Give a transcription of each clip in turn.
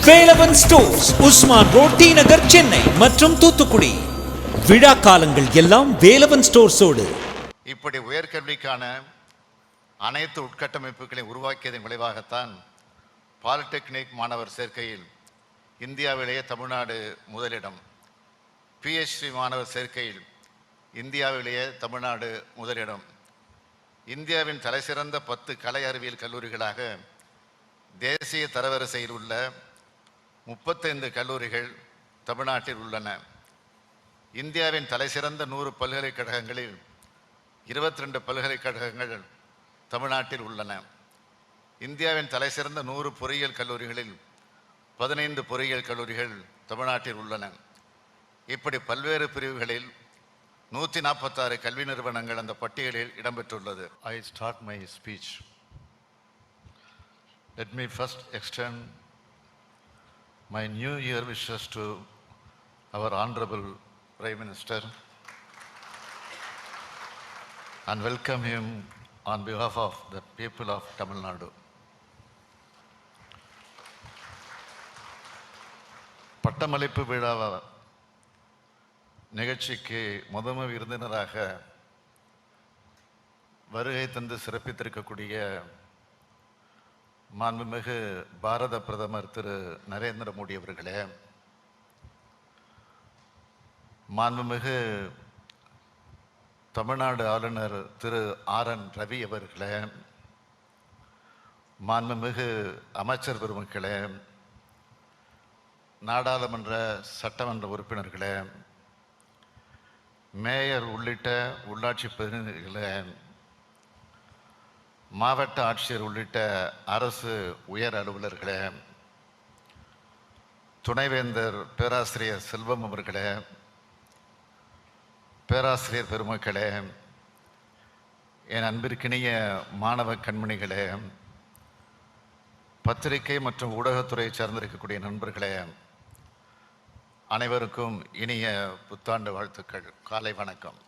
Velavan stores, Usman road, T Nagar, Chennai மற்றும் தூத்துக்குடி. விழா காலங்கள் எல்லாம் வேலவன் ஸ்டோர்ஸோடு. இப்படி உயர்கல்விக்கான அனைத்து உட்கட்டமைப்புகளை உருவாக்கியதன் விளைவாகத்தான் பாலிடெக்னிக் மாணவர் சேர்க்கையில் இந்தியாவிலேயே தமிழ்நாடு முதலிடம், பிஹெச்டி மாணவர் சேர்க்கையில் இந்தியாவிலேயே தமிழ்நாடு முதலிடம். இந்தியாவின் தலைசிறந்த 10 கலை அறிவியல் கல்லூரிகளாக தேசிய தரவரிசையில் உள்ள 35 கல்லூரிகள் தமிழ்நாட்டில் உள்ளன. இந்தியாவின் தலைசிறந்த 100 பல்கலைக்கழகங்களில் 22 பல்கலைக்கழகங்கள் தமிழ்நாட்டில் உள்ளன. இந்தியாவின் தலைசிறந்த 100 பொறியியல் கல்லூரிகளில் 15 பொறியியல் கல்லூரிகள் தமிழ்நாட்டில் உள்ளன. இப்படி பல்வேறு பிரிவுகளில் 146 கல்வி நிறுவனங்கள் அந்த பட்டியலில் இடம்பெற்றுள்ளது. I start my speech. Let me first extend my New Year wishes to our Honorable Prime Minister and welcome him on behalf of the people of Tamil Nadu. பட்டமளிப்பு விழா நிகழ்ச்சிக்கு முதன்மை விருந்தினராக வருகை தந்து சிறப்பித்திருக்கக்கூடிய மாண்புமிகு பாரத பிரதமர் திரு நரேந்திர மோடி அவர்களே, மாண்புமிகு தமிழ்நாடு ஆளுநர் திரு ஆர்.என். ரவி அவர்களே, மாண்புமிகு அமைச்சர் பெருமக்களே, நாடாளுமன்ற சட்டமன்ற உறுப்பினர்களே, மேயர் உள்ளிட்ட உள்ளாட்சி பிரதிநிதிகளே, மாவட்ட ஆட்சியர் உள்ளிட்ட அரசு உயர் அலுவலர்களே, துணைவேந்தர் பேராசிரியர் செல்வம் அவர்களே, பேராசிரியர் பெருமக்களே, என் அன்பிற்கினிய மாணவ கண்மணிகளே, பத்திரிகை மற்றும் ஊடகத்துறையை சார்ந்திருக்கக்கூடிய நண்பர்களே, அனைவருக்கும் இனிய புத்தாண்டு வாழ்த்துக்கள். காலை வணக்கம்.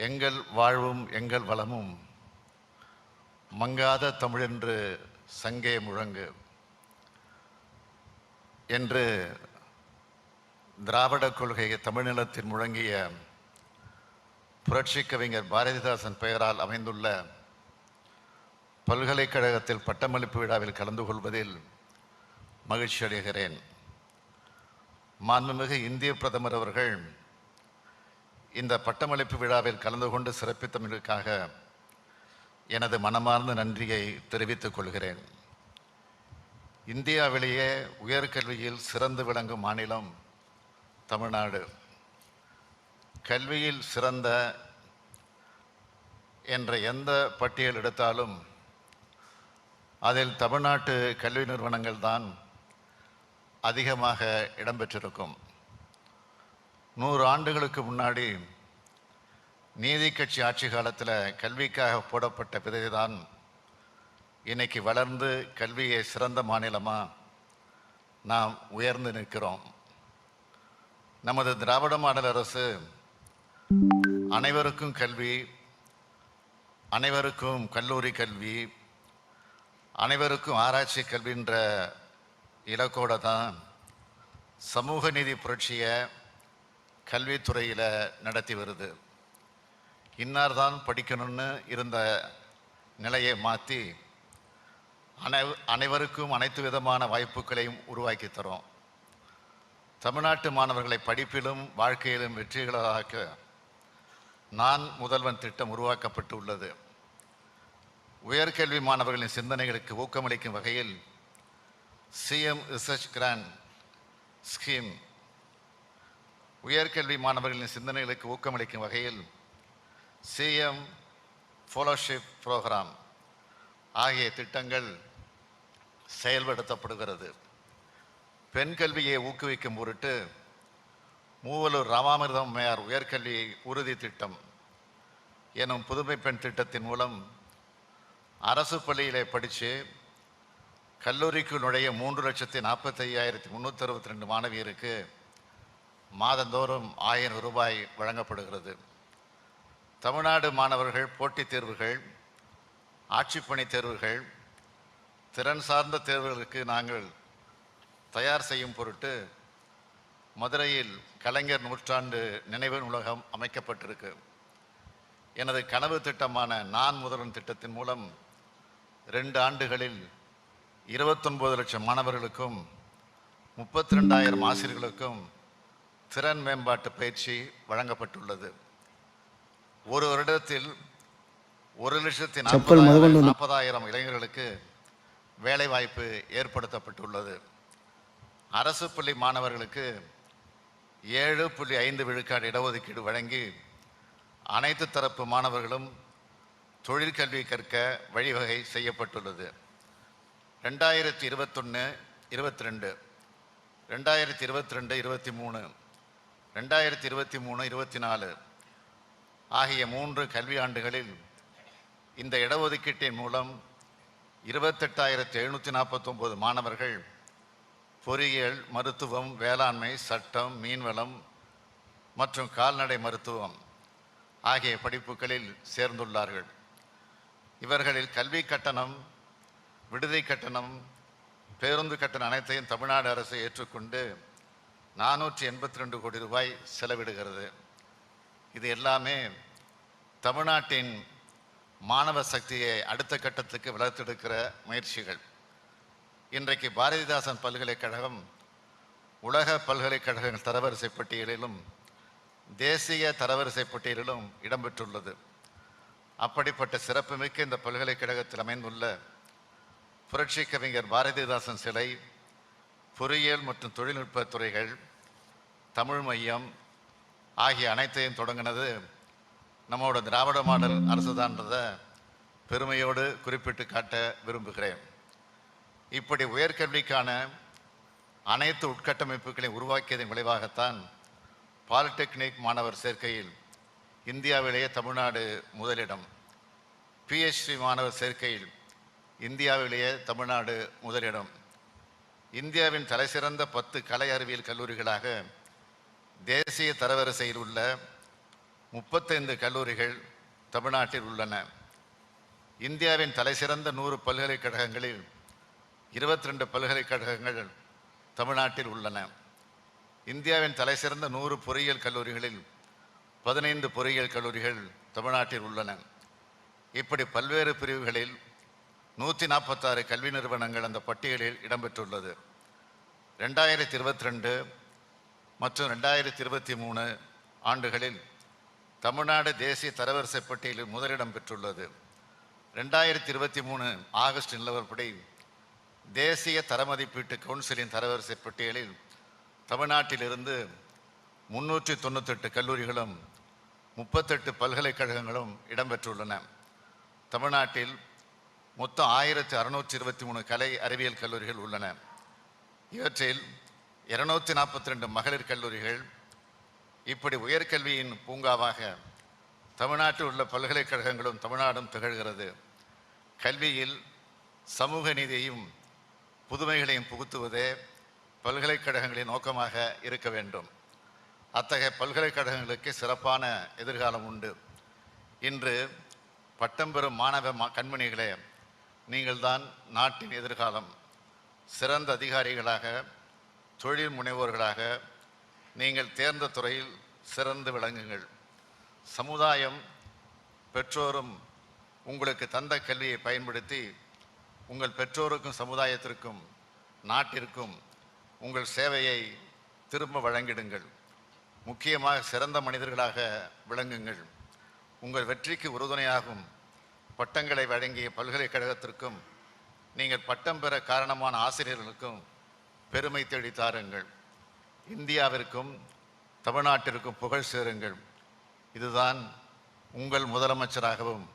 எங்கள் வாழ்வும் எங்கள் வளமும் மங்காத தமிழென்று சங்கே முழங்கு என்று திராவிட கொள்கையை தமிழ்நிலத்தில் முழங்கிய புரட்சி கவிஞர் பாரதிதாசன் பெயரால் அமைந்துள்ள பல்கலைக்கழகத்தில் பட்டமளிப்பு விழாவில் கலந்து கொள்வதில் மகிழ்ச்சி அடைகிறேன். மாண்புமிகு இந்திய பிரதமர் அவர்கள் இந்த பட்டமளிப்பு விழாவில் கலந்து கொண்டு சிறப்பித்தமைக்காக எனது மனமார்ந்த நன்றியை தெரிவித்துக் கொள்கிறேன். இந்தியாவிலேயே உயர்கல்வியில் சிறந்து விளங்கும் மாநிலம் தமிழ்நாடு. கல்வியில் சிறந்த என்ற எந்த பட்டியல் எடுத்தாலும் அதில் தமிழ்நாட்டு கல்வி நிறுவனங்கள் தான் அதிகமாக இடம்பெற்றிருக்கும். 100 ஆண்டுகளுக்கு முன்னாடி நீதி கட்சி ஆட்சி காலத்தில் கல்விக்காக போடப்பட்ட விதை தான் இன்னைக்கு வளர்ந்து கல்வியை சிறந்த மாநிலமாக நாம் உயர்ந்து நிற்கிறோம். நமது திராவிட மாடல் அரசு அனைவருக்கும் கல்வி, அனைவருக்கும் கல்லூரி கல்வி, அனைவருக்கும் ஆராய்ச்சி கல்வின்ற இலக்கோடு தான் சமூக நீதி புரட்சியை கல்வித்துறையில் நடத்தி வருது. இன்னார் தான் படிக்கணும்னு இருந்த நிலையை மாற்றி அனைவருக்கும் அனைத்து விதமான வாய்ப்புகளையும் உருவாக்கி தரோம். தமிழ்நாட்டு மாணவர்களை படிப்பிலும் வாழ்க்கையிலும் வெற்றிகளாக்க நான் முதல்வன் திட்டம் உருவாக்கப்பட்டு உள்ளது. உயர்கல்வி மாணவர்களின் சிந்தனைகளுக்கு ஊக்கமளிக்கும் வகையில் சிஎம் ரிசர்ச் கிராண்ட் ஸ்கீம், உயர்கல்வி மாணவர்களின் சிந்தனைகளுக்கு ஊக்கமளிக்கும் வகையில் சிஎம் ஃபெலோஷிப் ப்ரோக்ராம் ஆகிய திட்டங்கள் செயல்படுத்தப்படுகிறது. பெண் கல்வியை ஊக்குவிக்கும் பொருட்டு மூவலூர் ராமாமிர்தம் அம்மையார் உயர்கல்வி உறுதி திட்டம் எனும் புதுமை பெண் திட்டத்தின் மூலம் அரசு பள்ளியிலே படித்து கல்லூரிக்கு நுழைய 3,45,362 மாணவியருக்கு மாதந்தோறும் 1000 ரூபாய் வழங்கப்படுகிறது. தமிழ்நாடு மாணவர்கள் போட்டித் தேர்வுகள் ஆட்சிப்பணி தேர்வுகள், திறன் சார்ந்த தேர்வுகளுக்கு நாங்கள் தயார் செய்யும் பொருட்டு மதுரையில் கலைஞர் நூற்றாண்டு நினைவு நூலகம் அமைக்கப்பட்டிருக்கு. எனது கனவு திட்டமான நான் முதல்வன் திட்டத்தின் மூலம் 2 ஆண்டுகளில் 29 லட்சம் மாணவர்களுக்கும் 32,000 ஆசிரியர்களுக்கும் திறன் மேம்பாட்டு பயிற்சி வழங்கப்பட்டுள்ளது. ஒரு வருடத்தில் 1,40,000 இளைஞர்களுக்கு வேலைவாய்ப்பு ஏற்படுத்தப்பட்டுள்ளது. அரசு பள்ளி மாணவர்களுக்கு 7.5 விழுக்காடு இடஒதுக்கீடு வழங்கி அனைத்து தரப்பு மாணவர்களும் தொழிற்கல்வி கற்க வழிவகை செய்யப்பட்டுள்ளது. 2021-22, 2022-23, 2023-24 ஆகிய 3 கல்வியாண்டுகளில் இந்த இடஒதுக்கீட்டின் மூலம் 28,749 மாணவர்கள் பொறியியல், மருத்துவம், வேளாண்மை, சட்டம், மீன்வளம் மற்றும் கால்நடை மருத்துவம் ஆகிய படிப்புகளில் சேர்ந்துள்ளார்கள். இவர்களில் கல்வி கட்டணம், விடுதி கட்டணம், பேருந்து கட்டணம் அனைத்தையும் தமிழ்நாடு அரசு ஏற்றுக்கொண்டு 482 கோடி ரூபாய் செலவிடுகிறது. இது எல்லாமே தமிழ்நாட்டின் மாணவ சக்தியை அடுத்த கட்டத்துக்கு வளர்த்தெடுக்கிற முயற்சிகள். இன்றைக்கு பாரதிதாசன் பல்கலைக்கழகம் உலக பல்கலைக்கழகங்கள் தரவரிசை பட்டியலிலும் தேசிய தரவரிசை பட்டியலிலும் இடம்பெற்றுள்ளது. அப்படிப்பட்ட சிறப்புமிக்க இந்த பல்கலைக்கழகத்தில் அமைந்துள்ள புரட்சி கவிஞர் பாரதிதாசன் சிலை, பொறியியல் மற்றும் தொழில்நுட்ப துறைகள், தமிழ் மையம் ஆகிய அனைத்தையும் தொடங்கினது நம்மோட திராவிட மாடல் அரசுதான்றதை பெருமையோடு குறிப்பிட்டு காட்ட விரும்புகிறேன். இப்படி உயர்கல்விக்கான அனைத்து உட்கட்டமைப்புகளை உருவாக்கியதன் விளைவாகத்தான் பாலிடெக்னிக் மாணவர் சேர்க்கையில் இந்தியாவிலேயே தமிழ்நாடு முதலிடம், PhD மாணவர் சேர்க்கையில் இந்தியாவிலேயே தமிழ்நாடு முதலிடம். இந்தியாவின் தலைசிறந்த 10 கலை அறிவியல் கல்லூரிகளாக தேசிய தரவரிசையில் உள்ள 35 கல்லூரிகள் தமிழ்நாட்டில் உள்ளன. இந்தியாவின் தலைசிறந்த 100 பல்கலைக்கழகங்களில் 22 பல்கலைக்கழகங்கள் தமிழ்நாட்டில் உள்ளன. இந்தியாவின் தலைசிறந்த 100 பொறியியல் கல்லூரிகளில் 15 பொறியியல் கல்லூரிகள் தமிழ்நாட்டில் உள்ளன. இப்படி பல்வேறு பிரிவுகளில் 146 கல்வி நிறுவனங்கள் அந்த பட்டியலில் இடம்பெற்றுள்ளது. 2022 மற்றும் 2023 ஆண்டுகளில் தமிழ்நாடு தேசிய தரவரிசை பட்டியலில் முதலிடம் பெற்றுள்ளது. 2023 ஆகஸ்ட் நிலவரப்படி தேசிய தரமதிப்பீட்டு கவுன்சிலின் தரவரிசை பட்டியலில் தமிழ்நாட்டிலிருந்து 398 கல்லூரிகளும் 38 பல்கலைக்கழகங்களும் இடம்பெற்றுள்ளன. தமிழ்நாட்டில் மொத்தம் 1623 கலை அறிவியல் கல்லூரிகள் உள்ளன. இவற்றில் 242 மகளிர் கல்லூரிகள். இப்படி உயர்கல்வியின் பூங்காவாக தமிழ்நாட்டில் உள்ள பல்கலைக்கழகங்களும் தமிழ்நாடும் திகழ்கிறது. கல்வியில் சமூக நீதியையும் புதுமைகளையும் புகுத்துவதே பல்கலைக்கழகங்களின் நோக்கமாக இருக்க வேண்டும். அத்தகைய பல்கலைக்கழகங்களுக்கு சிறப்பான எதிர்காலம் உண்டு. இன்று பட்டம் பெறும் மாணவ கண்மணிகளே, நீங்கள்தான் நாட்டின் எதிர்காலம். சிறந்த அதிகாரிகளாக, தொழில் முனைவோர்களாக நீங்கள் தேர்ந்த துறையில் சிறந்து விளங்குங்கள். சமுதாயம், பெற்றோரும் உங்களுக்கு தந்த கல்வியை பயன்படுத்தி உங்கள் பெற்றோருக்கும் சமுதாயத்திற்கும் நாட்டிற்கும் உங்கள் சேவையை திரும்ப வழங்கிடுங்கள். முக்கியமாக சிறந்த மனிதர்களாக விளங்குங்கள். உங்கள் வெற்றிக்கு உறுதுணையாகும் பட்டங்களை வழங்கிய பல்கலைக்கழகத்திற்கும் நீங்கள் பட்டம் பெற காரணமான ஆசிரியர்களுக்கும் பெருமை தேடி தாருங்கள். இந்தியாவிற்கும் தமிழ்நாட்டிற்கும் புகழ் சேருங்கள். இதுதான் உங்கள் முதலமைச்சராகவும்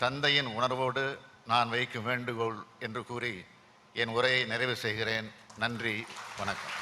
தந்தையின் உணர்வோடு நான் வைக்கும் வேண்டுகோள் என்று கூறி என் உரையை நிறைவு செய்கிறேன். நன்றி, வணக்கம்.